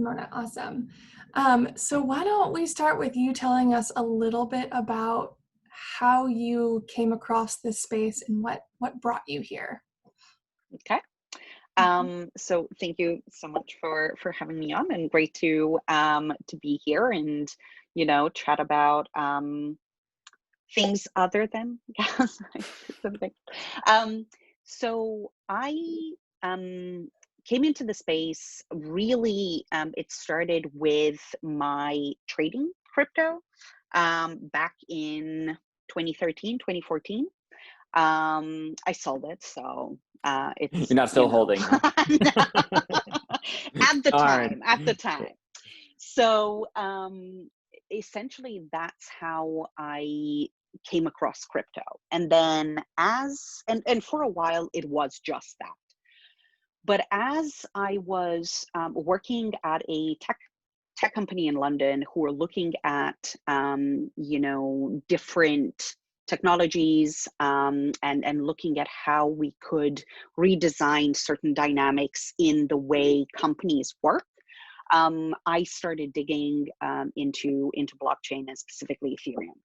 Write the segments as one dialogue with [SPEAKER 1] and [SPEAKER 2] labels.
[SPEAKER 1] Simona, awesome. So why don't we start with you telling us a little bit about how you came across this space and what brought you here?
[SPEAKER 2] Okay. So thank you so much for having me on, and great to be here and chat about things other than gas. Something. So I came into the space really. It started with my trading crypto back in 2013, 2014. I sold it, so it's
[SPEAKER 3] You're not still holding, huh?
[SPEAKER 2] at the
[SPEAKER 3] Darn.
[SPEAKER 2] time. At the time. So essentially, that's how I came across crypto. And then and for a while, it was just that. But as I was working at a tech company in London who were looking at different technologies and looking at how we could redesign certain dynamics in the way companies work. I started digging into blockchain and specifically Ethereum.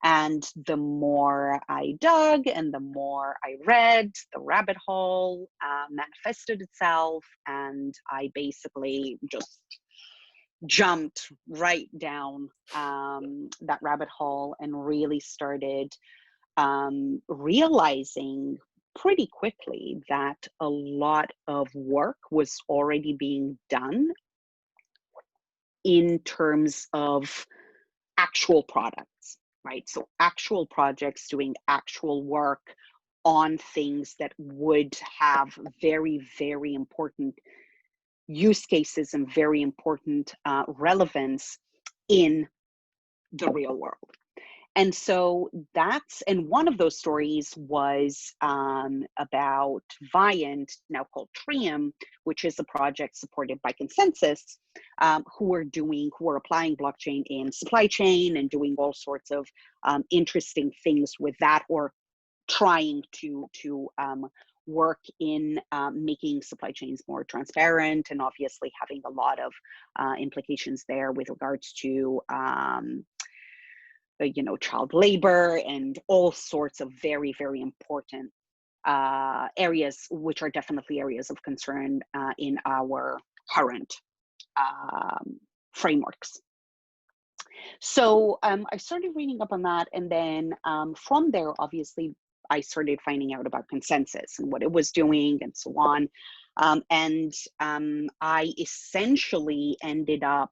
[SPEAKER 2] And the more I dug and the more I read, the rabbit hole manifested itself, and I basically just jumped right down that rabbit hole and really started realizing pretty quickly that a lot of work was already being done in terms of actual products, right? So actual projects doing actual work on things that would have very, very important use cases and very important relevance in the real world. And so and one of those stories was about Viant, now called Trium, which is a project supported by Consensus, who are applying blockchain in supply chain and doing all sorts of interesting things with that, or trying to work in making supply chains more transparent, and obviously having a lot of implications there with regards to child labor and all sorts of very, very important areas, which are definitely areas of concern in our current frameworks. So I started reading up on that, and then from there, obviously, I started finding out about Consensus and what it was doing and so on. And I essentially ended up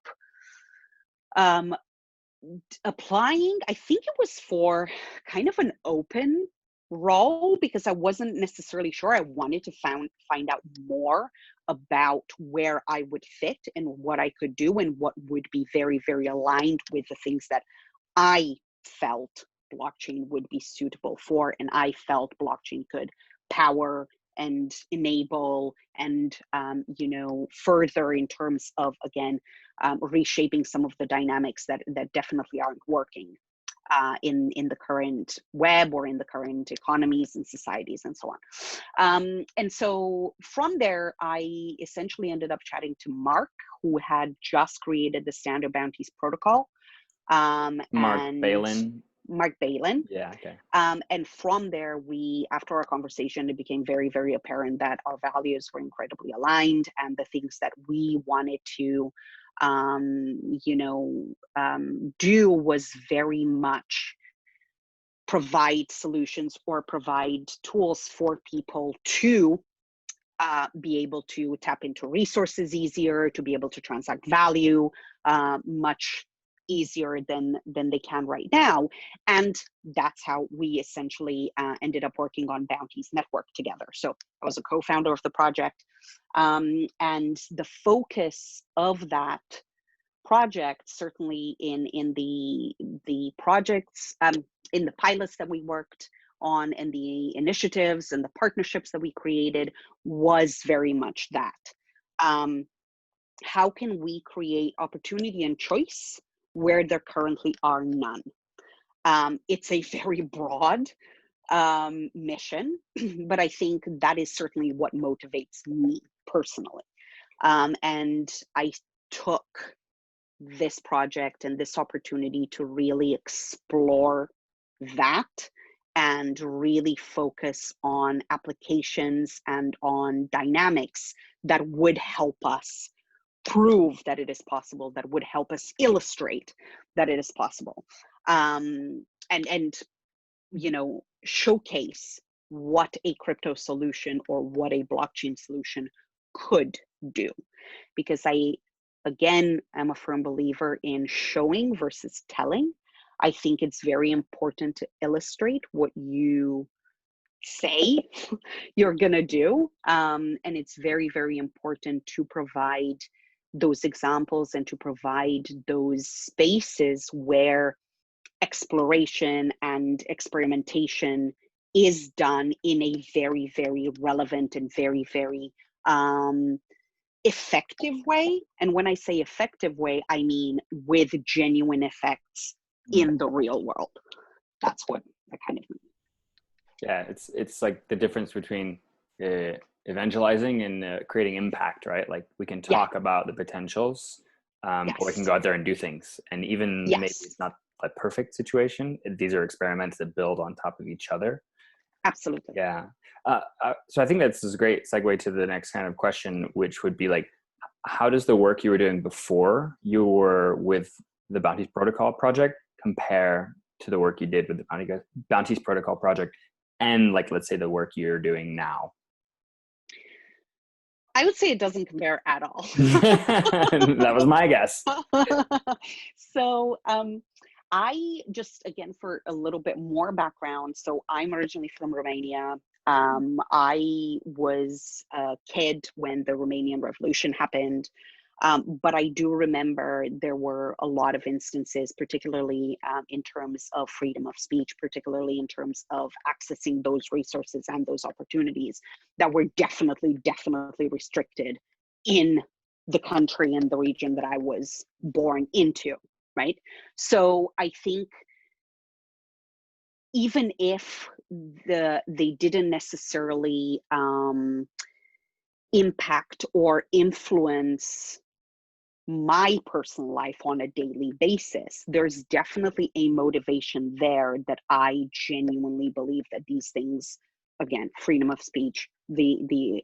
[SPEAKER 2] applying. I think it was for kind of an open role because I wasn't necessarily sure. I wanted to find out more about where I would fit and what I could do and what would be very, very aligned with the things that I felt blockchain would be suitable for, and I felt blockchain could power and enable and further in terms of, again, reshaping some of the dynamics that definitely aren't working in the current web or in the current economies and societies and so on. And so from there, I essentially ended up chatting to Mark, who had just created the Standard Bounties protocol. Mark Balin.
[SPEAKER 3] Yeah, okay.
[SPEAKER 2] And from there, after our conversation, it became very, very apparent that our values were incredibly aligned, and the things that we wanted to do was very much provide solutions or provide tools for people to be able to tap into resources easier, to be able to transact value much easier than they can right now. And that's how we essentially ended up working on Bounties Network together. So I was a co-founder of the project. And the focus of that project, certainly in the projects, in the pilots that we worked on and the initiatives and the partnerships that we created, was very much that. How can we create opportunity and choice where there currently are none? It's a very broad mission, but I think that is certainly what motivates me personally. And I took this project and this opportunity to really explore that and really focus on applications and on dynamics that would help us prove that it is possible, that would help us illustrate that it is possible, and showcase what a crypto solution or what a blockchain solution could do. Because I, again, am a firm believer in showing versus telling. I think it's very important to illustrate what you say you're gonna do, and it's very, very important to provide those examples and to provide those spaces where exploration and experimentation is done in a very, very relevant and very, very effective way. And when I say effective way, I mean with genuine effects in the real world. That's what I kind of mean.
[SPEAKER 3] Yeah, it's like the difference between evangelizing and creating impact, right? Like we can talk about the potentials, or we can go out there and do things. And even maybe it's not a perfect situation. These are experiments that build on top of each other.
[SPEAKER 2] Absolutely.
[SPEAKER 3] Yeah. So I think that's a great segue to the next kind of question, which would be like, how does the work you were doing before you were with the Bounties Protocol project compare to the work you did with the Bounties Protocol project and, like, let's say the work you're doing now?
[SPEAKER 2] I would say it doesn't compare at all.
[SPEAKER 3] That was my guess.
[SPEAKER 2] So I just, again, for a little bit more background, so I'm originally from Romania. I was a kid when the Romanian Revolution happened. But I do remember there were a lot of instances, particularly in terms of freedom of speech, particularly in terms of accessing those resources and those opportunities that were definitely restricted in the country and the region that I was born into, right? So I think even if they didn't necessarily impact or influence my personal life on a daily basis, there's definitely a motivation there that I genuinely believe that these things, again, freedom of speech, the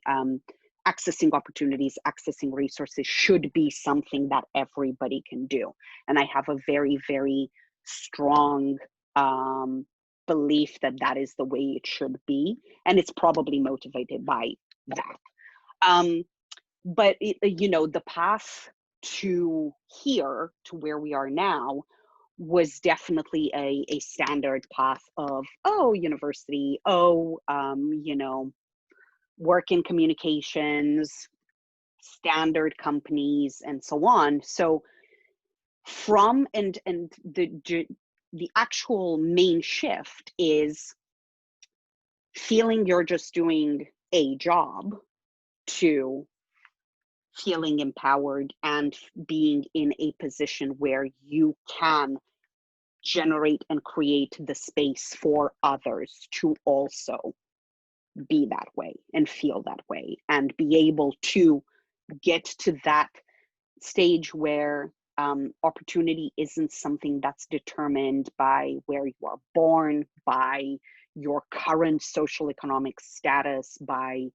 [SPEAKER 2] accessing opportunities, accessing resources should be something that everybody can do. And I have a very, very strong belief that that is the way it should be. And it's probably motivated by that. But the path to here, to where we are now, was definitely a standard path of, university, work in communications, standard companies, and so on. So from and the actual main shift is feeling you're just doing a job to feeling empowered and being in a position where you can generate and create the space for others to also be that way and feel that way, and be able to get to that stage where opportunity isn't something that's determined by where you are born, by your current social economic status, by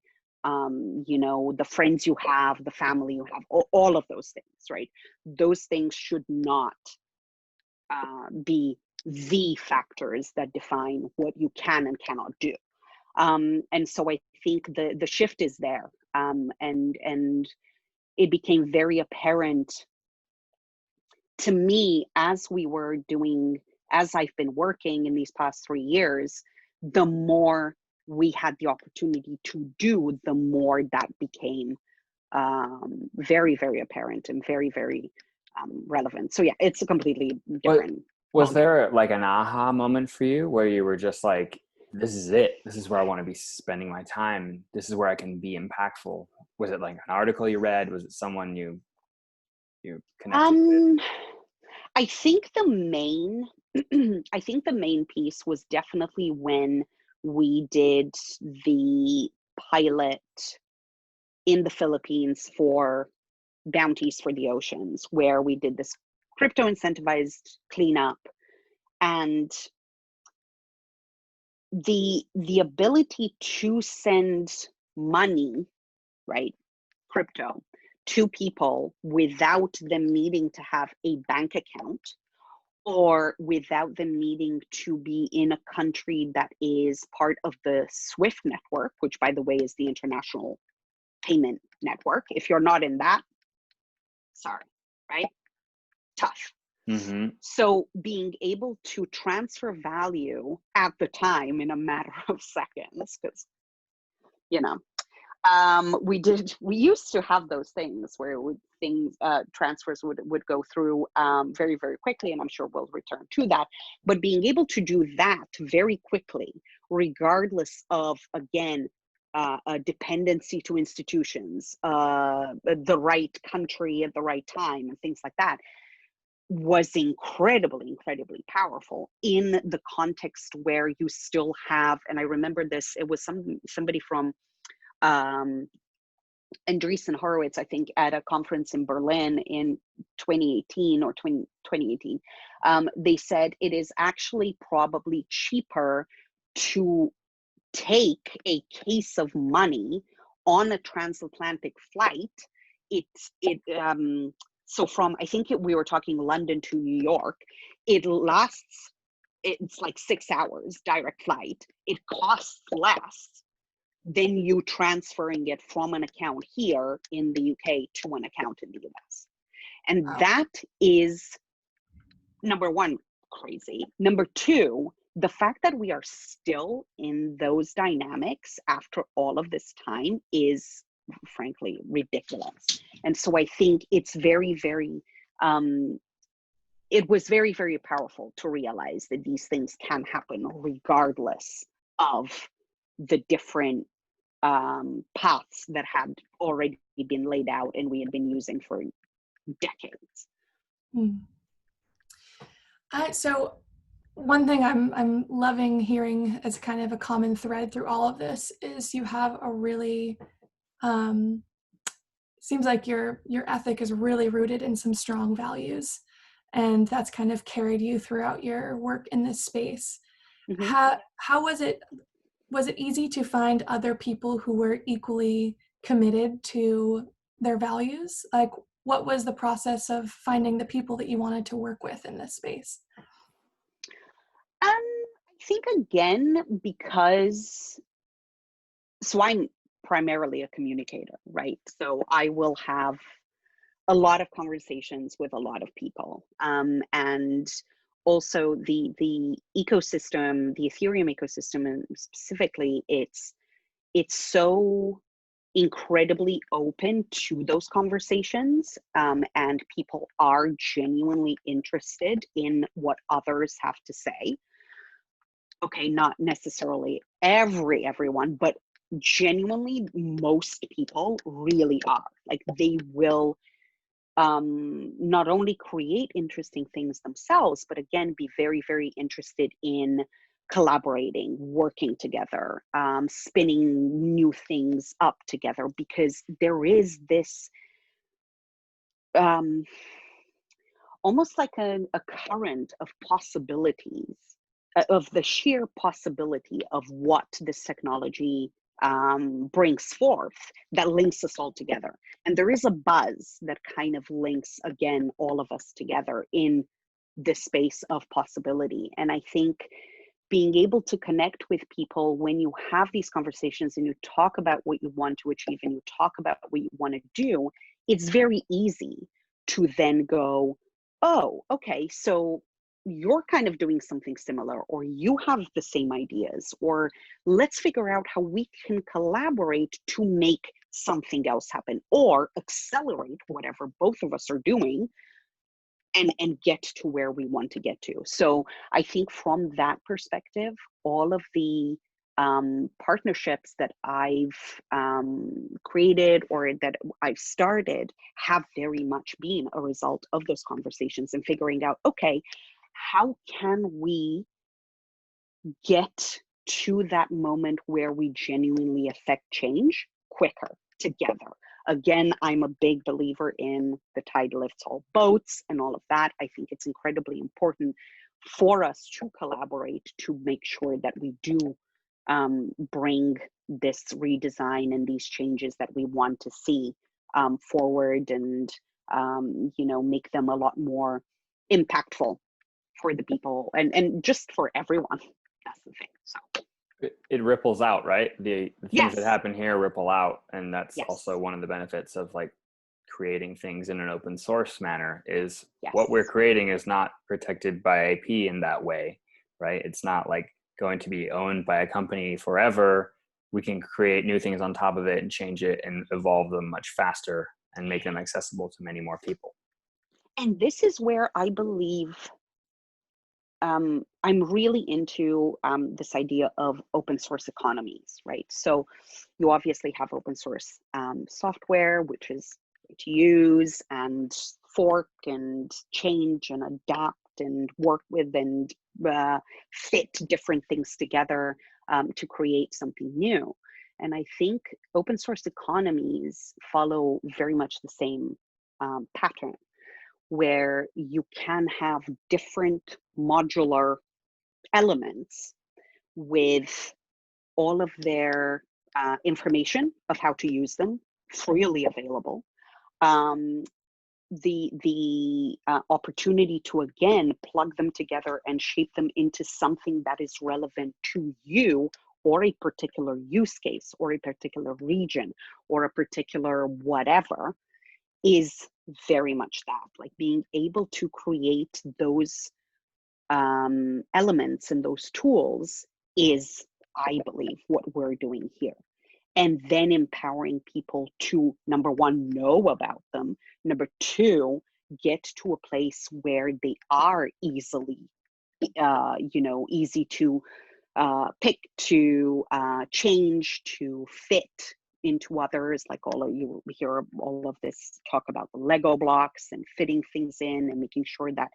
[SPEAKER 2] the friends you have, the family you have, all of those things, right? Those things should not be the factors that define what you can and cannot do. And so I think the shift is there, and it became very apparent to me as I've been working in these past 3 years, the more we had the opportunity to do, the more that became very, very apparent and very, very relevant. So yeah, it's a completely different.
[SPEAKER 3] Was there like an aha moment for you where you were just like, this is it, this is where I want to be spending my time, this is where I can be impactful? Was it like an article you read? Was it someone you connected with?
[SPEAKER 2] I think the main piece was definitely when we did the pilot in the Philippines for bounties for the oceans, where we did this crypto incentivized cleanup, and the ability to send money, right, crypto, to people without them needing to have a bank account, or without them needing to be in a country that is part of the SWIFT network, which, by the way, is the international payment network. If you're not in that, sorry, right? Tough.
[SPEAKER 3] Mm-hmm.
[SPEAKER 2] So being able to transfer value at the time in a matter of seconds, because, you know, we used to have those things where transfers would go through very, very quickly, and I'm sure we'll return to that. But being able to do that very quickly, regardless of, again, a dependency to institutions, the right country at the right time, and things like that, was incredibly powerful in the context where you still have, and I remember this, it was somebody from Andreessen Horowitz, I think, at a conference in Berlin in 2018 or 2018, they said it is actually probably cheaper to take a case of money on a transatlantic flight. So from, I think we were talking London to New York, it's like 6 hours direct flight. It costs less than you transferring it from an account here in the UK to an account in the US. And
[SPEAKER 1] Wow.
[SPEAKER 2] that is, number one, crazy. Number two, the fact that we are still in those dynamics after all of this time is frankly ridiculous. And so I think it's very, very, it was very, very powerful to realize that these things can happen regardless of the different paths that had already been laid out and we had been using for decades.
[SPEAKER 1] So one thing I'm loving hearing as kind of a common thread through all of this is you have a really seems like your ethic is really rooted in some strong values, and that's kind of carried you throughout your work in this space.
[SPEAKER 2] Mm-hmm.
[SPEAKER 1] How was it easy to find other people who were equally committed to their values? Like, what was the process of finding the people that you wanted to work with in this space?
[SPEAKER 2] I think, again, because, so I'm primarily a communicator, right? So I will have a lot of conversations with a lot of people. And also the ecosystem, the Ethereum ecosystem, and specifically, it's so incredibly open to those conversations, and people are genuinely interested in what others have to say. Okay, not necessarily everyone, but genuinely most people really are. Like, they will not only create interesting things themselves, but again, be very, very interested in collaborating, working together, spinning new things up together, because there is this almost like a current of possibilities, of the sheer possibility of what this technology brings forth, that links us all together. And there is a buzz that kind of links, again, all of us together in this space of possibility. And I think being able to connect with people when you have these conversations and you talk about what you want to achieve and you talk about what you want to do, it's very easy to then go, oh, okay, so you're kind of doing something similar, or you have the same ideas, or let's figure out how we can collaborate to make something else happen, or accelerate whatever both of us are doing and get to where we want to get to. So I think from that perspective, all of the partnerships that I've created or that I've started have very much been a result of those conversations and figuring out, okay, how can we get to that moment where we genuinely affect change quicker together? Again, I'm a big believer in the tide lifts all boats and all of that. I think it's incredibly important for us to collaborate to make sure that we do bring this redesign and these changes that we want to see forward, and make them a lot more impactful for the people and just for everyone. That's the thing. So
[SPEAKER 3] it ripples out, right? The things that
[SPEAKER 2] yes,
[SPEAKER 3] happen here ripple out, and that's
[SPEAKER 2] yes,
[SPEAKER 3] also one of the benefits of like creating things in an open source manner, is what we're
[SPEAKER 2] yes.
[SPEAKER 3] creating is not protected by IP in that way, right? It's not like going to be owned by a company forever. We can create new things on top of it and change it and evolve them much faster and make them accessible to many more people.
[SPEAKER 2] And this is where I believe I'm really into this idea of open source economies, right? So you obviously have open source software, which is to use and fork and change and adapt and work with and fit different things together to create something new. And I think open source economies follow very much the same pattern, where you can have different modular elements with all of their information of how to use them freely available. Um, the opportunity to again plug them together and shape them into something that is relevant to you, or a particular use case, or a particular region, or a particular whatever, is very much that, like being able to create those elements and those tools is, I believe, what we're doing here. And then empowering people to, number one, know about them. Number two, get to a place where they are easily, easy to pick, to change, to fit into others. Like all of you hear all of this talk about the Lego blocks and fitting things in and making sure that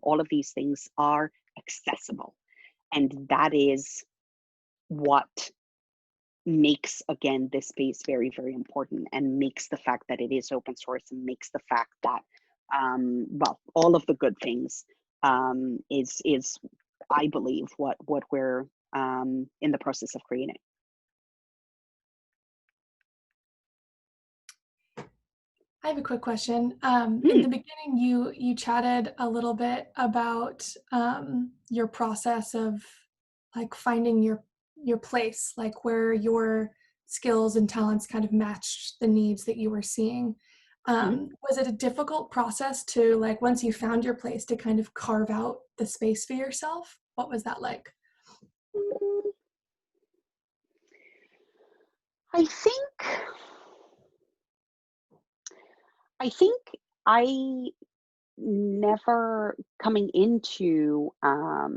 [SPEAKER 2] all of these things are accessible. And that is what makes, again, this space very, very important, and makes the fact that it is open source, and makes the fact that, all of the good things is I believe what we're in the process of creating.
[SPEAKER 1] I have a quick question. In the beginning, you chatted a little bit about your process of like finding your place, like where your skills and talents kind of matched the needs that you were seeing. Was it a difficult process to, like, once you found your place, to kind of carve out the space for yourself? What was that like?
[SPEAKER 2] I think I never coming into I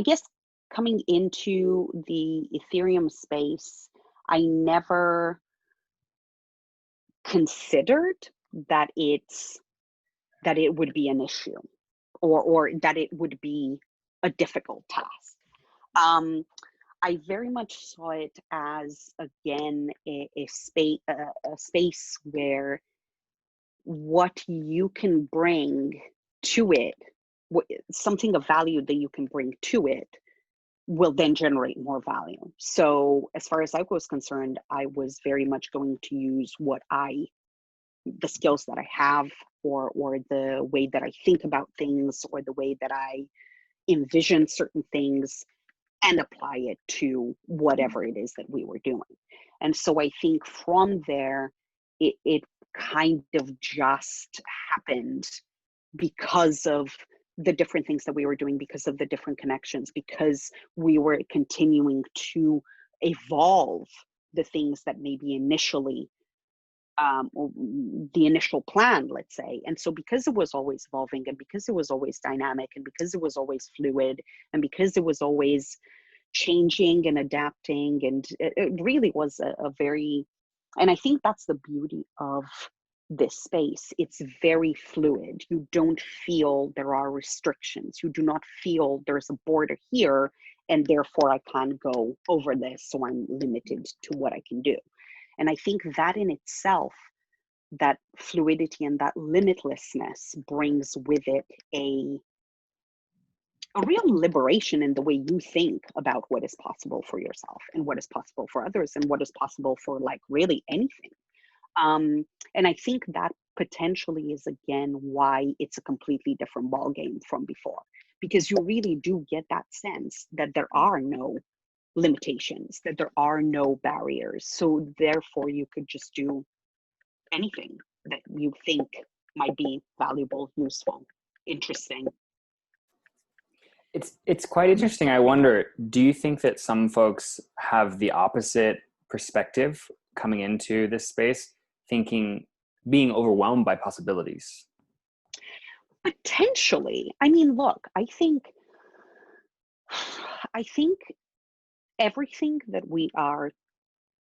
[SPEAKER 2] guess coming into the Ethereum space, I never considered that it would be an issue, or that it would be a difficult task. I very much saw it as, again, a space where what you can bring to it, something of value that you can bring to it, will then generate more value. So as far as I was concerned, I was very much going to use the skills that I have, or the way that I think about things, or the way that I envision certain things, and apply it to whatever it is that we were doing. And so I think from there, it kind of just happened because of the different things that we were doing, because of the different connections, because we were continuing to evolve the things that maybe initially, the initial plan, let's say. And so because it was always evolving, and because it was always dynamic, and because it was always fluid, and because it was always changing and adapting, and it really was a very, and I think that's the beauty of this space. It's very fluid. You don't feel there are restrictions. You do not feel there's a border here, and therefore I can't go over this, so I'm limited to what I can do. And I think that in itself, that fluidity and that limitlessness brings with it a real liberation in the way you think about what is possible for yourself and what is possible for others and what is possible for like really anything. And I think that potentially is again why it's a completely different ballgame from before, because you really do get that sense that there are no limitations, that there are no barriers. So therefore you could just do anything that you think might be valuable, useful, interesting.
[SPEAKER 3] It's quite interesting. I wonder, do you think that some folks have the opposite perspective coming into this space, being overwhelmed by possibilities?
[SPEAKER 2] Potentially. I mean, look, I think everything that we are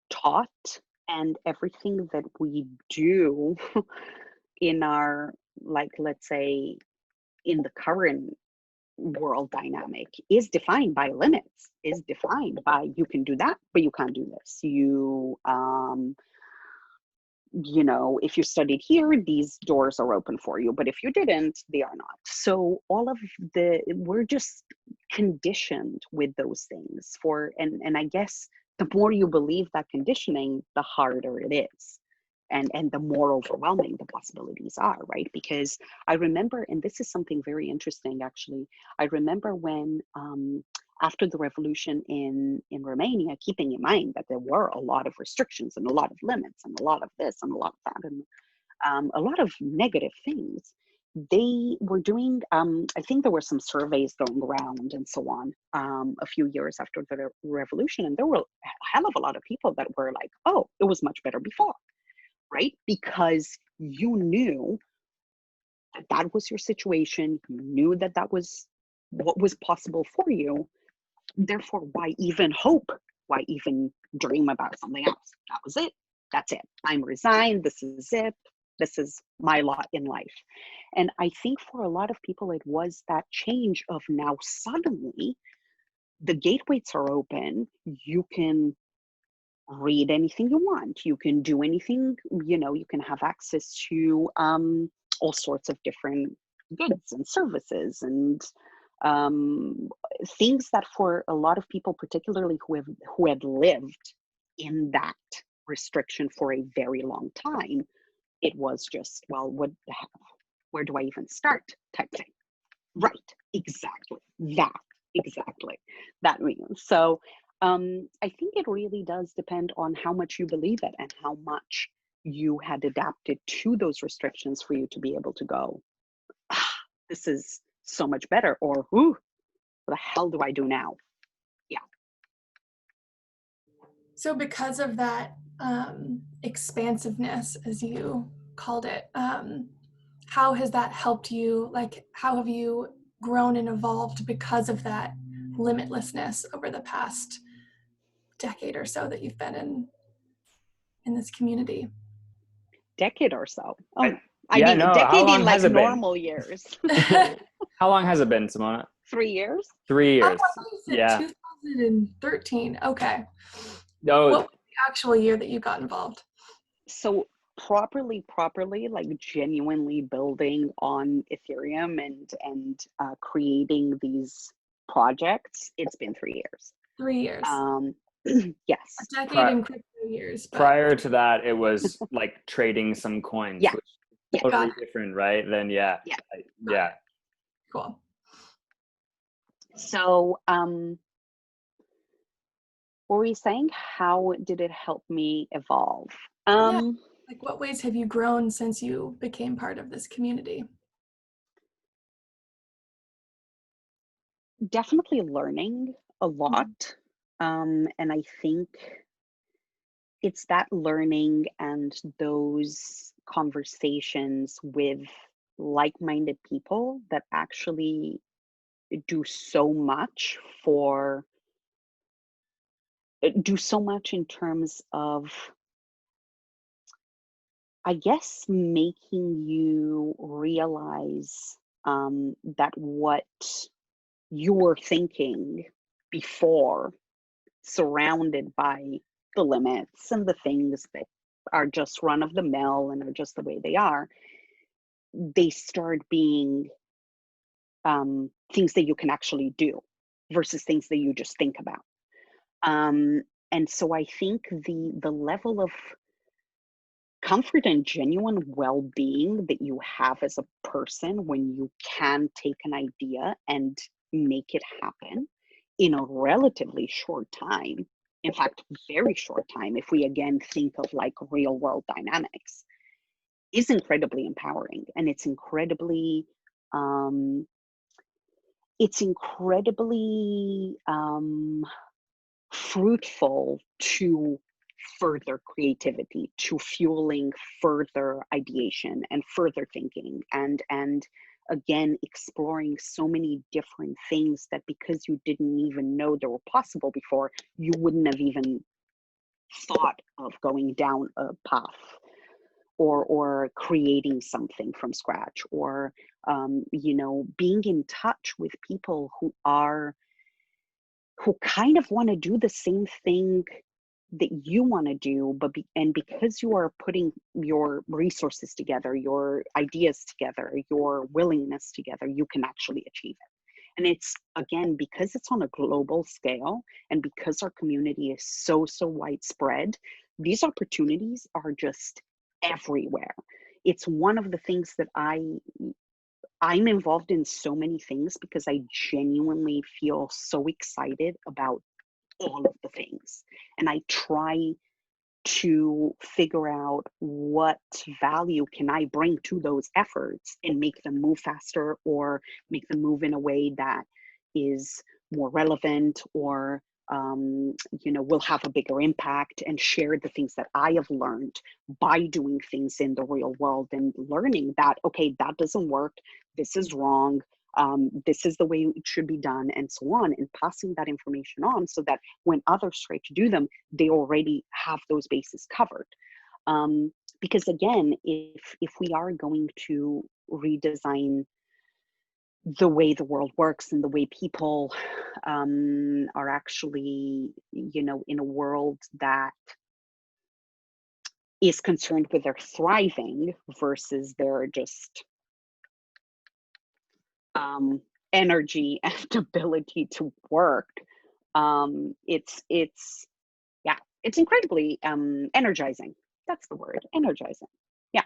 [SPEAKER 2] taught and everything that we do in our, like, let's say, in the current world dynamic is defined by limits, is defined by you can do that, but you can't do this. You know, if you studied here, these doors are open for you, but if you didn't, they are not. So all of we're just conditioned with those things and I guess the more you believe that conditioning, the harder it is. And the more overwhelming the possibilities are, right? Because I remember, and this is something very interesting actually, I remember when after the revolution in Romania, keeping in mind that there were a lot of restrictions and a lot of limits and a lot of this and a lot of that and a lot of negative things, they were doing, I think there were some surveys going around and so on a few years after the revolution, and there were a hell of a lot of people that were like, oh, it was much better before, right? Because you knew that that was your situation, you knew that that was what was possible for you. Therefore, why even hope? Why even dream about something else? That was it. That's it. I'm resigned. This is it. This is my lot in life. And I think for a lot of people, it was that change of now suddenly the gateways are open. You can read anything you want. You can do anything, you know, you can have access to all sorts of different goods and services and things that for a lot of people, particularly who had lived in that restriction for a very long time, it was just, well, what the heck, where do I even start type thing. Right, exactly. That means. So I think it really does depend on how much you believe it and how much you had adapted to those restrictions for you to be able to go, ah, this is so much better, or ooh, what the hell do I do now? Yeah.
[SPEAKER 1] So because of that expansiveness, as you called it, how has that helped you? Like, how have you grown and evolved because of that limitlessness over the past decade or so that you've been in this community?
[SPEAKER 2] Decade or so. Oh,
[SPEAKER 3] I,
[SPEAKER 2] I
[SPEAKER 3] yeah,
[SPEAKER 2] mean, a
[SPEAKER 3] no, how
[SPEAKER 2] decade in
[SPEAKER 3] long
[SPEAKER 2] like
[SPEAKER 3] has it been?
[SPEAKER 2] normal years.
[SPEAKER 3] How long has it been, Simona?
[SPEAKER 2] 3 years.
[SPEAKER 3] 3 years.
[SPEAKER 1] Oh, you said
[SPEAKER 3] Yeah.
[SPEAKER 1] 2013. Okay.
[SPEAKER 3] No,
[SPEAKER 1] What was the actual year that you got involved?
[SPEAKER 2] So properly, like genuinely building on Ethereum and creating these projects, it's been 3 years.
[SPEAKER 1] 3 years.
[SPEAKER 2] Yes.
[SPEAKER 1] A decade in crypto years. But
[SPEAKER 3] prior to that, it was like trading some coins,
[SPEAKER 2] Yeah.
[SPEAKER 3] which
[SPEAKER 2] Yeah.
[SPEAKER 3] is totally
[SPEAKER 1] Got it.
[SPEAKER 3] different, right? Then yeah.
[SPEAKER 2] Yeah.
[SPEAKER 3] Yeah.
[SPEAKER 1] Cool.
[SPEAKER 2] So what were you saying? How did it help me evolve?
[SPEAKER 1] Yeah. Like, what ways have you grown since you became part of this community?
[SPEAKER 2] Definitely learning a lot. And I think it's that learning and those conversations with like-minded people that actually do so much in terms of, I guess, making you realize that what you were thinking before, surrounded by the limits and the things that are just run of the mill and are just the way they are, they start being things that you can actually do versus things that you just think about. And so I think the level of comfort and genuine well-being that you have as a person when you can take an idea and make it happen in a relatively short time, in fact, very short time, if we again think of like real world dynamics, is incredibly empowering. And it's incredibly fruitful to further creativity, to fueling further ideation and further thinking, and again exploring so many different things that because you didn't even know they were possible before, you wouldn't have even thought of going down a path, or creating something from scratch, or being in touch with people who kind of want to do the same thing that you want to do, and because you are putting your resources together, your ideas together, your willingness together, you can actually achieve it. And it's, again, because it's on a global scale and because our community is so widespread, these opportunities are just everywhere. It's one of the things that I'm involved in so many things because I genuinely feel so excited about all of the things. And I try to figure out what value can I bring to those efforts and make them move faster, or make them move in a way that is more relevant, or will have a bigger impact, and share the things that I have learned by doing things in the real world and learning that, okay, that doesn't work, this is wrong, this is the way it should be done, and so on, and passing that information on so that when others try to do them, they already have those bases covered. Because again, if we are going to redesign the way the world works and the way people are actually, in a world that is concerned with their thriving versus their just energy and ability to work, it's incredibly energizing. That's the word, energizing. Yeah.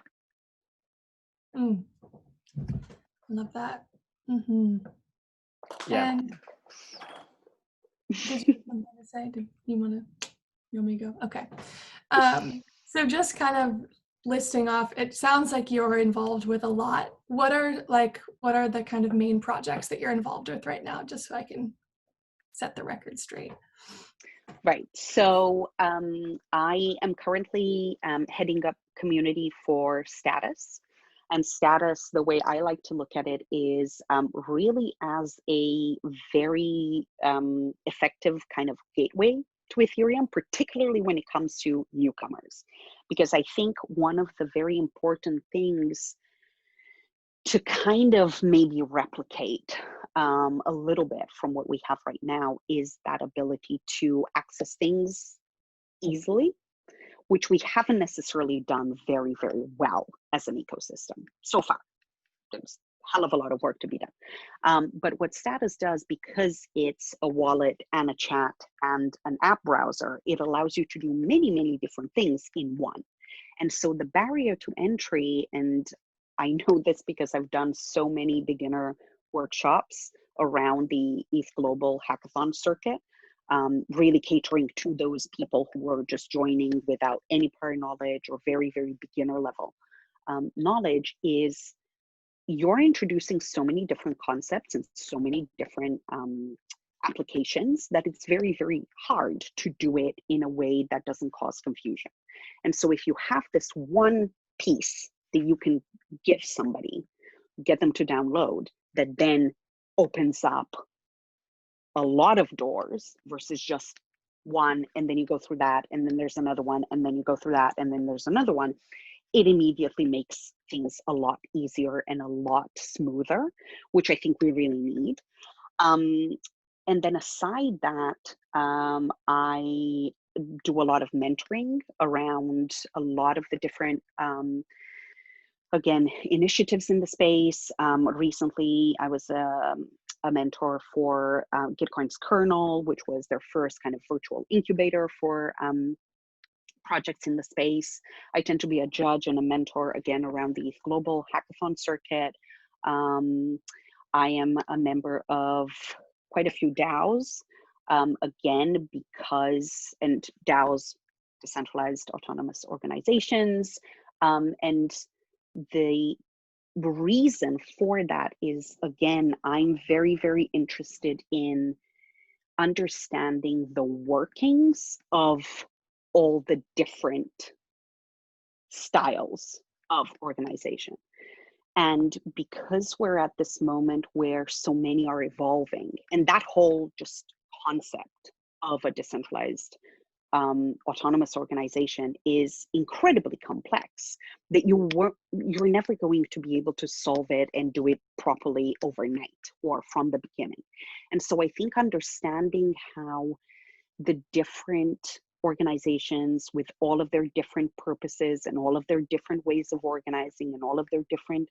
[SPEAKER 1] Mm. Love that. Mm-hmm.
[SPEAKER 3] Yeah.
[SPEAKER 1] And did you have something to say? You want me to go? Okay. So just kind of listing off, it sounds like you're involved with a lot. What are the kind of main projects that you're involved with right now, just so I can set the record straight?
[SPEAKER 2] Right. So I am currently heading up community for Status. And Status, the way I like to look at it is really as a very effective kind of gateway to Ethereum, particularly when it comes to newcomers. Because I think one of the very important things to kind of maybe replicate a little bit from what we have right now is that ability to access things easily, which we haven't necessarily done very well as an ecosystem so far. There's a hell of a lot of work to be done. But what Status does, because it's a wallet and a chat and an app browser, it allows you to do many different things in one. And so the barrier to entry, and I know this because I've done so many beginner workshops around the ETH Global Hackathon circuit, really catering to those people who are just joining without any prior knowledge or very beginner level knowledge, is you're introducing so many different concepts and so many different applications that it's very hard to do it in a way that doesn't cause confusion. And so if you have this one piece that you can give somebody, get them to download, that then opens up a lot of doors versus just one, and then you go through that, and then there's another one, and then you go through that, and then there's another one, it immediately makes things a lot easier and a lot smoother, which I think we really need. And then aside that, I do a lot of mentoring around a lot of the different again, initiatives in the space. Recently, I was a mentor for Gitcoin's kernel, which was their first kind of virtual incubator for projects in the space. I tend to be a judge and a mentor again around the global hackathon circuit. I am a member of quite a few DAOs, again, because, and DAOs, decentralized autonomous organizations, and the reason for that is, again, I'm very, very interested in understanding the workings of all the different styles of organization. And because we're at this moment where so many are evolving, and that whole just concept of a decentralized autonomous organization is incredibly complex, that you're never going to be able to solve it and do it properly overnight or from the beginning. And so I think understanding how the different organizations with all of their different purposes and all of their different ways of organizing and all of their different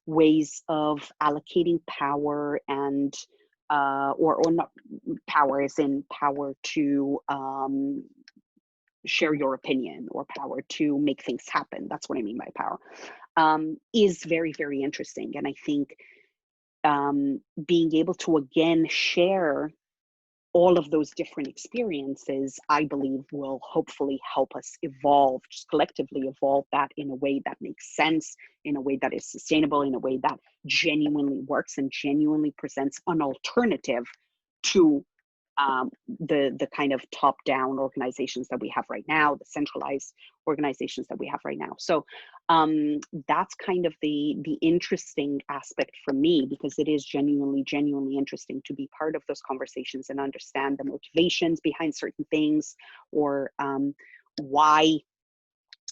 [SPEAKER 2] ways of allocating power and or not power as in power to share your opinion or power to make things happen. That's what I mean by power, is very, very interesting. And I think being able to again share all of those different experiences, I believe, will hopefully help us evolve, just collectively evolve that in a way that makes sense, in a way that is sustainable, in a way that genuinely works and genuinely presents an alternative to the kind of top-down organizations that we have right now, the centralized organizations that we have right now. So that's kind of the interesting aspect for me, because it is genuinely interesting to be part of those conversations and understand the motivations behind certain things, or why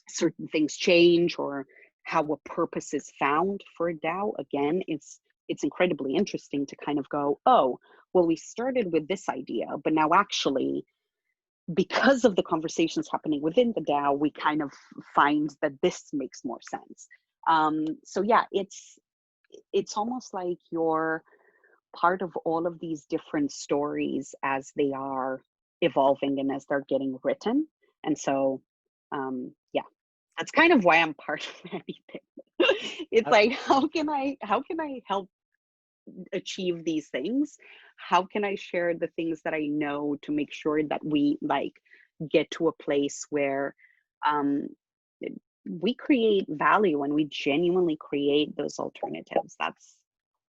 [SPEAKER 2] certain things change, or how a purpose is found for a DAO. Again, it's incredibly interesting to kind of go, oh, well, we started with this idea, but now actually, because of the conversations happening within the DAO, we kind of find that this makes more sense. So yeah, it's almost like you're part of all of these different stories as they are evolving and as they're getting written. And so, yeah, that's kind of why I'm part of anything. It's like, how can I help achieve these things? How can I share the things that I know to make sure that we like get to a place where we create value and we genuinely create those alternatives? That's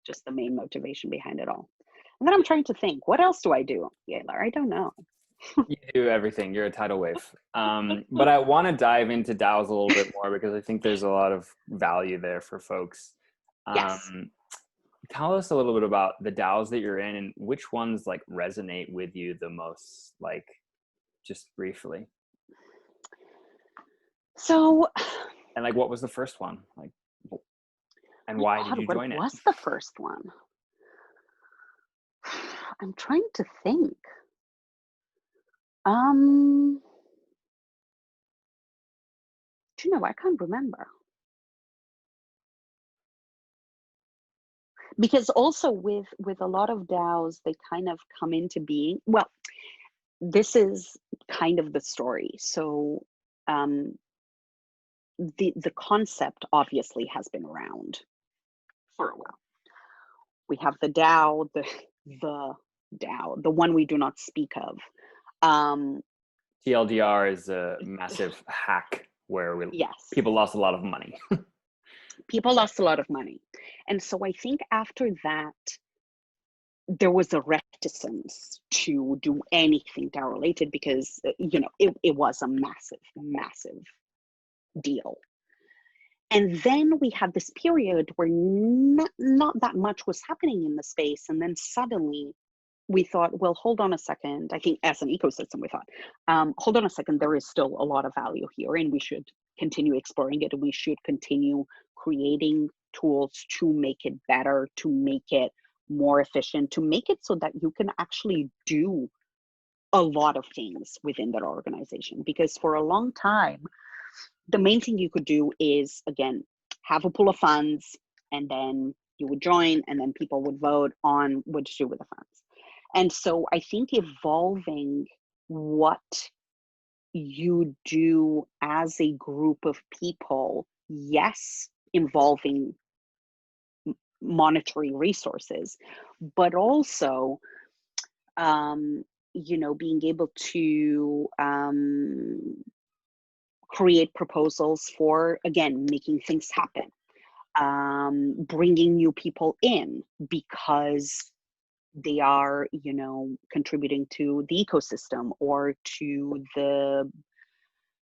[SPEAKER 2] just the main motivation behind it all. And then I'm trying to think, what else do I do, Yalor? I don't know.
[SPEAKER 3] You do everything. You're a tidal wave. But I want to dive into DAOs a little bit more, because I think there's a lot of value there for folks.
[SPEAKER 2] Yes.
[SPEAKER 3] Tell us a little bit about the DAOs that you're in and which ones like resonate with you the most, like just briefly.
[SPEAKER 2] So,
[SPEAKER 3] and like, what was the first one? Like, and why did you join it?
[SPEAKER 2] What was the first one? I'm trying to think. Do you know, I can't remember. Because also with a lot of DAOs, they kind of come into being, well, this is kind of the story. So the concept obviously has been around for a while. We have the DAO, the DAO, the one we do not speak of.
[SPEAKER 3] TLDR is a massive hack where people lost a lot of money.
[SPEAKER 2] People lost a lot of money. And so I think after that, there was a reticence to do anything DAO related, because, you know, it was a massive deal. And then we had this period where not that much was happening in the space. And then suddenly we thought, well, hold on a second. I think as an ecosystem, we thought, hold on a second, there is still a lot of value here, and we should continue exploring it, and we should continue creating tools to make it better, to make it more efficient, to make it so that you can actually do a lot of things within that organization, because for a long time, the main thing you could do is, again, have a pool of funds, and then you would join, and then people would vote on what to do with the funds. And so I think evolving what you do as a group of people, yes, involving monetary resources, but also being able to create proposals for, again, making things happen, bringing new people in because they are, contributing to the ecosystem or to the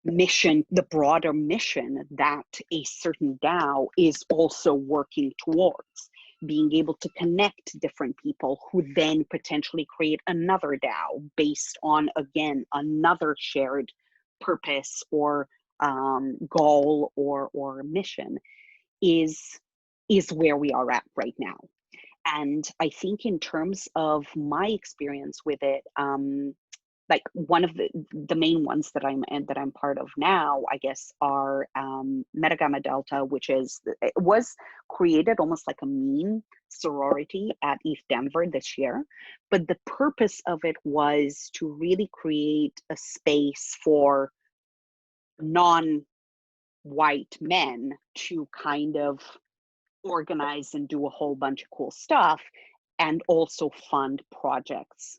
[SPEAKER 2] mission, the broader mission that a certain DAO is also working towards. Being able to connect different people who then potentially create another DAO based on, again, another shared purpose or goal or mission is where we are at right now. And I think in terms of my experience with it, like one of the main ones that I'm part of now, I guess, are Merigama Delta, it was created almost like a meme sorority at ETH Denver this year. But the purpose of it was to really create a space for non-white men to kind of organize and do a whole bunch of cool stuff, and also fund projects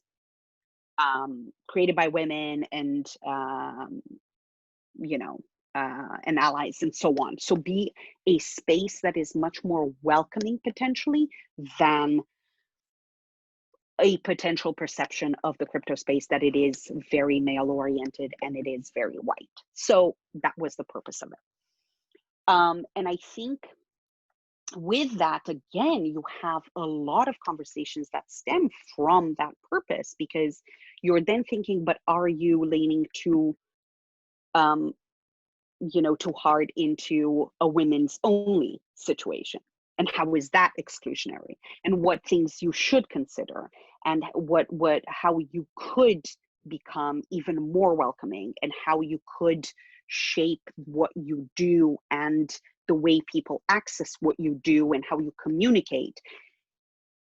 [SPEAKER 2] created by women and and allies and so on. So be a space that is much more welcoming potentially than a potential perception of the crypto space that it is very male oriented and it is very white. So that was the purpose of it. And I think with that, again, you have a lot of conversations that stem from that purpose, because you're then thinking, but are you leaning too hard into a women's only situation? And how is that exclusionary? And what things you should consider, and how you could become even more welcoming, and how you could shape what you do and the way people access what you do and how you communicate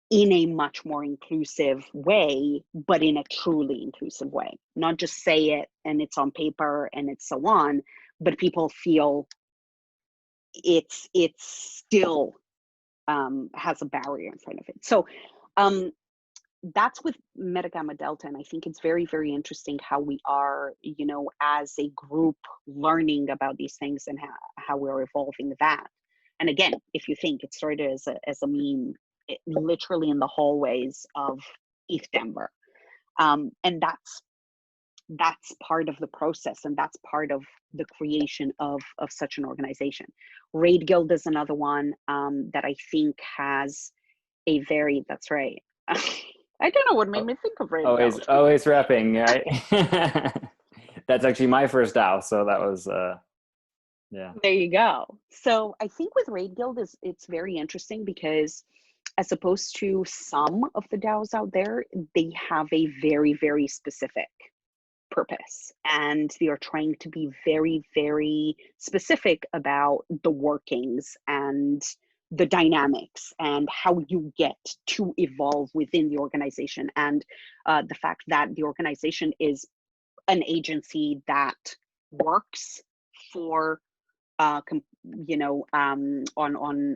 [SPEAKER 2] in a much more inclusive way, but in a truly inclusive way. Not just say it and it's on paper and it's so on, but people feel it's still has a barrier in front of it. So that's with Merigama Delta, and I think it's very, very interesting how we are, as a group, learning about these things and how we're evolving that. And again, if you think, it started as a meme, literally in the hallways of ETH Denver, and that's part of the process, and that's part of the creation of such an organization. Raid Guild is another one that I think has a very, that's right. I don't know what made me think of Raid Guild.
[SPEAKER 3] Always rapping, right? That's actually my first DAO, so that was yeah.
[SPEAKER 2] There you go. So I think with Raid Guild it's very interesting because, as opposed to some of the DAOs out there, they have a very, very specific purpose, and they are trying to be very, very specific about the workings and the dynamics and how you get to evolve within the organization, and the fact that the organization is an agency that works for on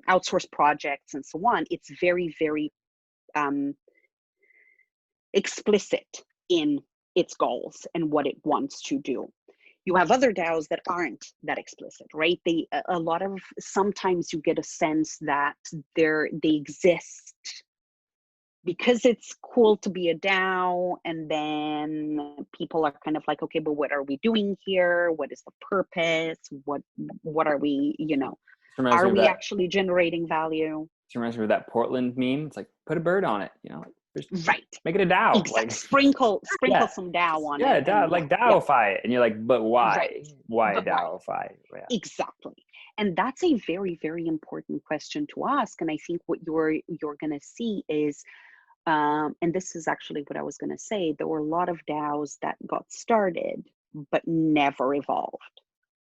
[SPEAKER 2] outsourced projects and so on. It's very, very explicit in its goals and what it wants to do. You have other DAOs that aren't that explicit, right? Sometimes you get a sense that they exist because it's cool to be a DAO, and then people are kind of like, okay, but what are we doing here? What is the purpose? What are we, are we actually generating value?
[SPEAKER 3] It reminds me of that Portland meme. It's like, put a bird on it, just
[SPEAKER 2] right.
[SPEAKER 3] Make it a DAO.
[SPEAKER 2] Exactly. Like, sprinkle some DAO on it.
[SPEAKER 3] Yeah, DAOify it. And you're like, but why?
[SPEAKER 2] Right.
[SPEAKER 3] Why DAOify? Yeah.
[SPEAKER 2] Exactly. And that's a very, very important question to ask. And I think what you're going to see is and this is actually what I was going to say, there were a lot of DAOs that got started but never evolved,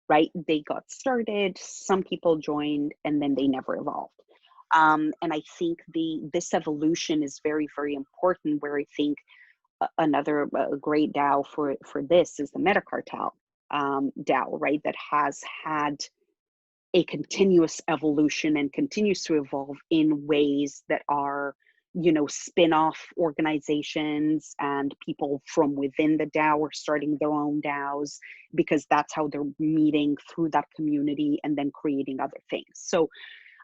[SPEAKER 2] right? They got started, some people joined, and then they never evolved. And I think this evolution is very, very important, where I think another great DAO for this is the Metacartel DAO, right? That has had a continuous evolution and continues to evolve in ways that are, spin-off organizations, and people from within the DAO are starting their own DAOs, because that's how they're meeting through that community and then creating other things. So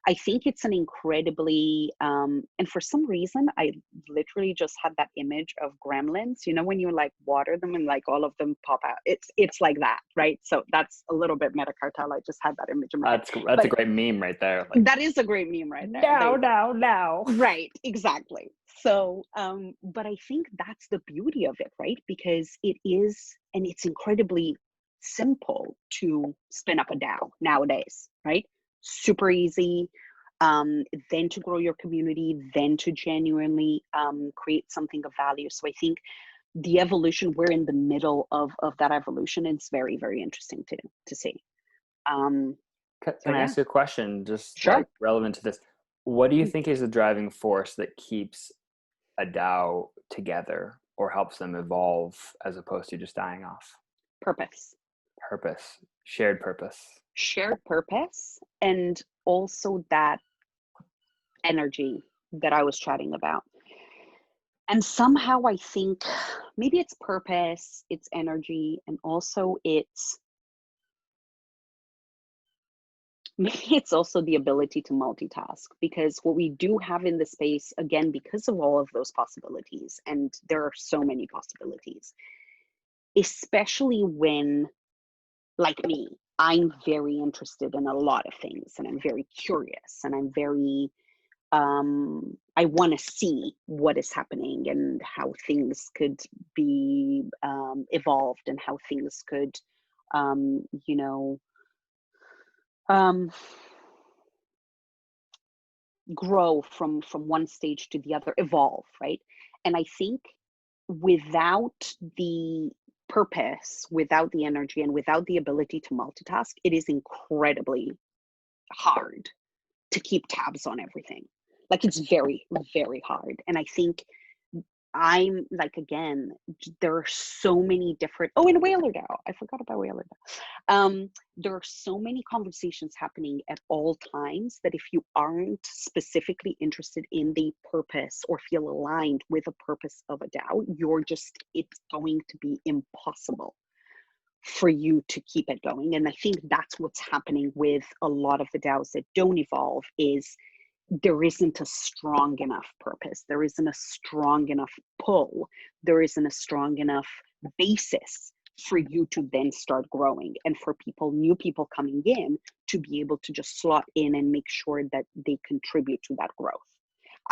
[SPEAKER 2] I think it's an incredibly, and for some reason, I literally just had that image of gremlins, when you like water them and like all of them pop out. It's like that, right? So that's a little bit Metacartel. I just had that image in my head.
[SPEAKER 3] That's a great meme right there. Like,
[SPEAKER 2] That is a great meme right there.
[SPEAKER 3] now.
[SPEAKER 2] Right, exactly. So, but I think that's the beauty of it, right? Because it is, and it's incredibly simple to spin up a DAO nowadays, right? Super easy. Then to grow your community, then to genuinely create something of value. So I think the evolution, we're in the middle of that evolution, and it's very, very interesting to see.
[SPEAKER 3] Can I ask you a question, just
[SPEAKER 2] Sure.
[SPEAKER 3] like relevant to this? What do you think is the driving force that keeps a DAO together or helps them evolve as opposed to just dying off?
[SPEAKER 2] Purpose.
[SPEAKER 3] Shared purpose,
[SPEAKER 2] and also that energy that I was chatting about. And somehow I think maybe it's purpose, it's energy, and also maybe it's also the ability to multitask, because what we do have in the space, again, because of all of those possibilities, and there are so many possibilities, especially when, like me, I'm very interested in a lot of things, and I'm very curious, and I'm very, I want to see what is happening and how things could be evolved, and how things could, grow from one stage to the other, evolve, right? And I think without the purpose, without the energy, and without the ability to multitask, it is incredibly hard to keep tabs on everything. Like, it's very, very hard. And I think I'm like, again, there are so many different, and Whaler DAO, I forgot about Whaler DAO. There are so many conversations happening at all times that if you aren't specifically interested in the purpose or feel aligned with the purpose of a DAO, it's going to be impossible for you to keep it going. And I think that's what's happening with a lot of the DAOs that don't evolve, is there isn't a strong enough purpose. There isn't a strong enough pull. There isn't a strong enough basis for you to then start growing, and for new people coming in to be able to just slot in and make sure that they contribute to that growth.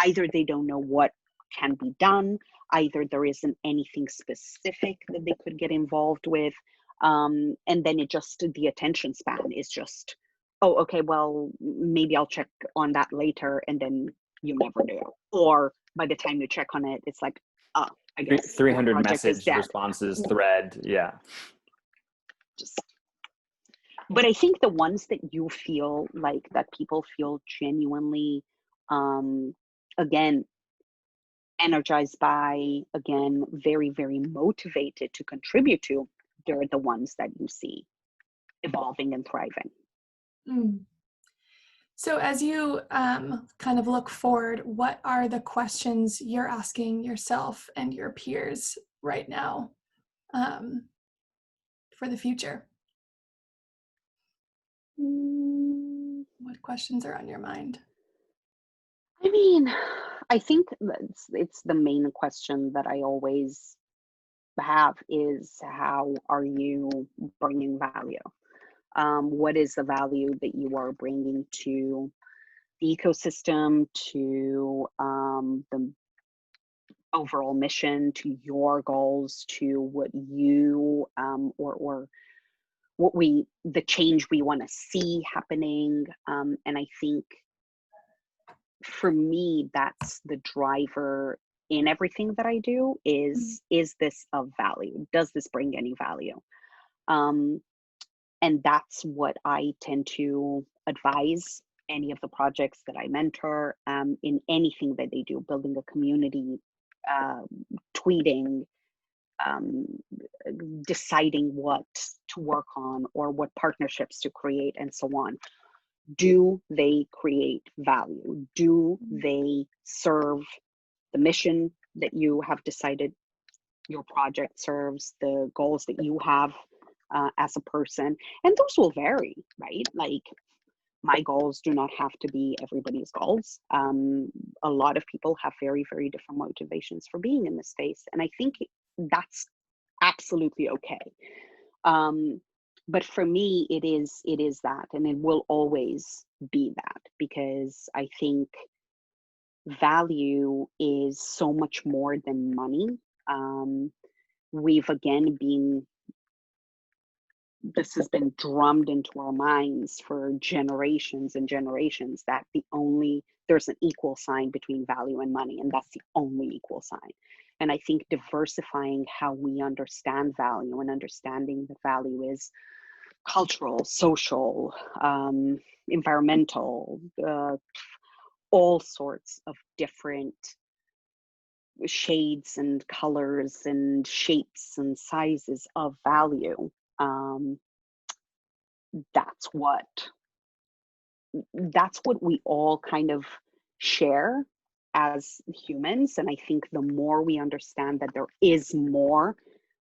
[SPEAKER 2] Either they don't know what can be done, either there isn't anything specific that they could get involved with. And then the attention span is just, oh, okay, well, maybe I'll check on that later, and then you never do. Or by the time you check on it, it's like, oh, I guess
[SPEAKER 3] 300 message responses thread. Yeah.
[SPEAKER 2] But I think the ones that you feel like that people feel genuinely, again, energized by, again, very, very motivated to contribute to, they're the ones that you see evolving and thriving.
[SPEAKER 1] So as you kind of look forward, what are the questions you're asking yourself and your peers right now for the future? What questions are on your mind?
[SPEAKER 2] I mean, I think it's the main question that I always have is, how are you bringing value? What is the value that you are bringing to the ecosystem, to the overall mission, to your goals, to what you or the change we want to see happening? And I think for me, that's the driver in everything that I do is this of value? Does this bring any value? And that's what I tend to advise any of the projects that I mentor, in anything that they do, building a community, tweeting, deciding what to work on or what partnerships to create and so on. Do they create value? Do they serve the mission that you have decided your project serves, the goals that you have as a person? And those will vary, right? Like, my goals do not have to be everybody's goals. A lot of people have very, very different motivations for being in this space. And I think that's absolutely okay. But for me, it is that, and it will always be that, because I think value is so much more than money. We've again been, this has been drummed into our minds for generations and generations, that there's an equal sign between value and money, and that's the only equal sign. And I think diversifying how we understand value, and understanding that value is cultural, social, environmental, all sorts of different shades and colors and shapes and sizes of value. That's what we all kind of share as humans. And I think the more we understand that there is more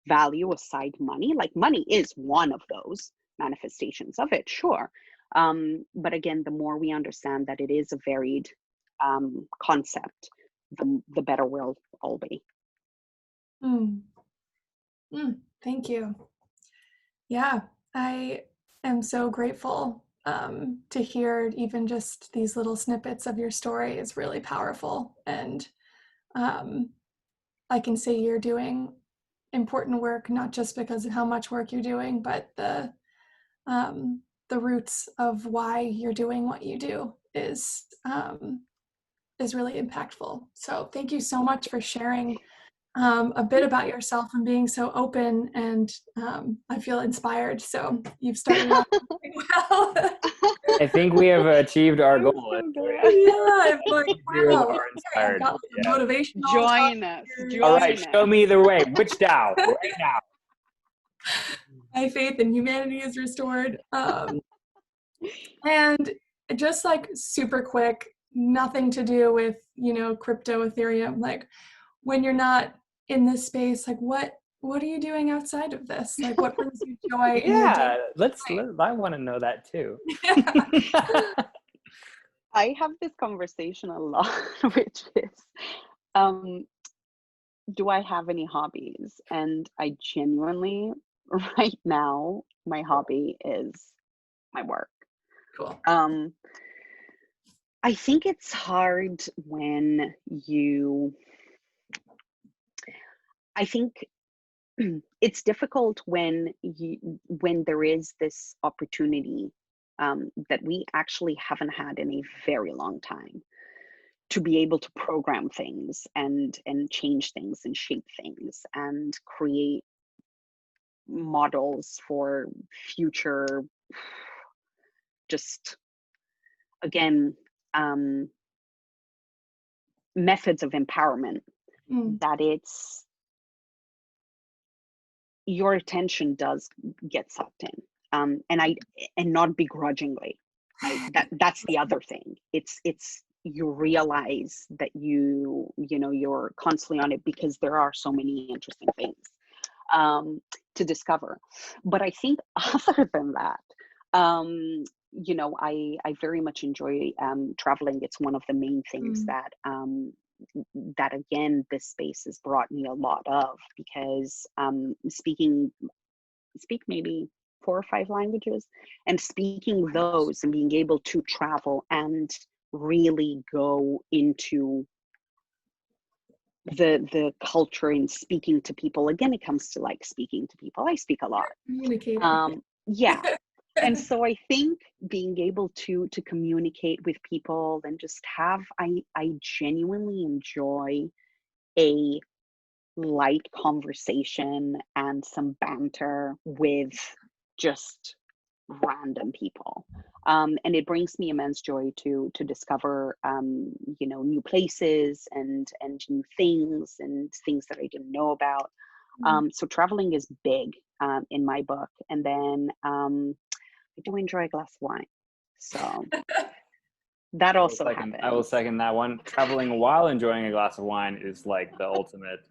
[SPEAKER 2] value aside money, like money is one of those manifestations of it, sure. But again, the more we understand that it is a varied concept, the better we'll all be.
[SPEAKER 1] Thank you. Yeah, I am so grateful to hear even just these little snippets of your story is really powerful. And I can say you're doing important work, not just because of how much work you're doing, but the roots of why you're doing what you do is really impactful. So thank you so much for sharing a bit about yourself and being so open, and I feel inspired. So you've started off well.
[SPEAKER 3] I think we have achieved our goal.
[SPEAKER 2] So
[SPEAKER 1] Yeah, I'm like,
[SPEAKER 3] You
[SPEAKER 1] wow,
[SPEAKER 3] are
[SPEAKER 1] okay,
[SPEAKER 3] inspired.
[SPEAKER 1] I've got like a motivational
[SPEAKER 2] Join
[SPEAKER 1] talk
[SPEAKER 2] us.
[SPEAKER 1] here.
[SPEAKER 3] All right,
[SPEAKER 2] Join
[SPEAKER 3] show
[SPEAKER 2] us.
[SPEAKER 3] me the way. Which DAO right now?
[SPEAKER 1] My faith in humanity is restored. And just like super quick, nothing to do with, crypto, Ethereum. Like, when you're not in this space, like what are you doing outside of this? Like, what brings you joy in your day?
[SPEAKER 3] I want to know that too.
[SPEAKER 2] I have this conversation a lot, which is, do I have any hobbies? And I genuinely, right now, my hobby is my work.
[SPEAKER 1] Cool.
[SPEAKER 2] I think it's hard when I think it's difficult when there is this opportunity that we actually haven't had in a very long time, to be able to program things and change things and shape things and create models for future, just again, methods of empowerment, that it's your attention does get sucked in, and not begrudgingly, right? That's the other thing. It's you realize that you're constantly on it, because there are so many interesting things to discover. But I think other than that, I very much enjoy traveling. It's one of the main things that again, this space has brought me a lot of, because speak maybe 4 or 5 languages, and speaking those and being able to travel and really go into the culture and speaking to people. Again, it comes to like speaking to people. I speak a lot.
[SPEAKER 1] Communicating.
[SPEAKER 2] Yeah. And so I think being able to communicate with people and just I genuinely enjoy a light conversation and some banter with just random people. And it brings me immense joy to discover, new places and new things and things that I didn't know about. So traveling is big in my book. And then I do enjoy a glass of wine. So that also happens.
[SPEAKER 3] I will second that one. Traveling while enjoying a glass of wine is like the ultimate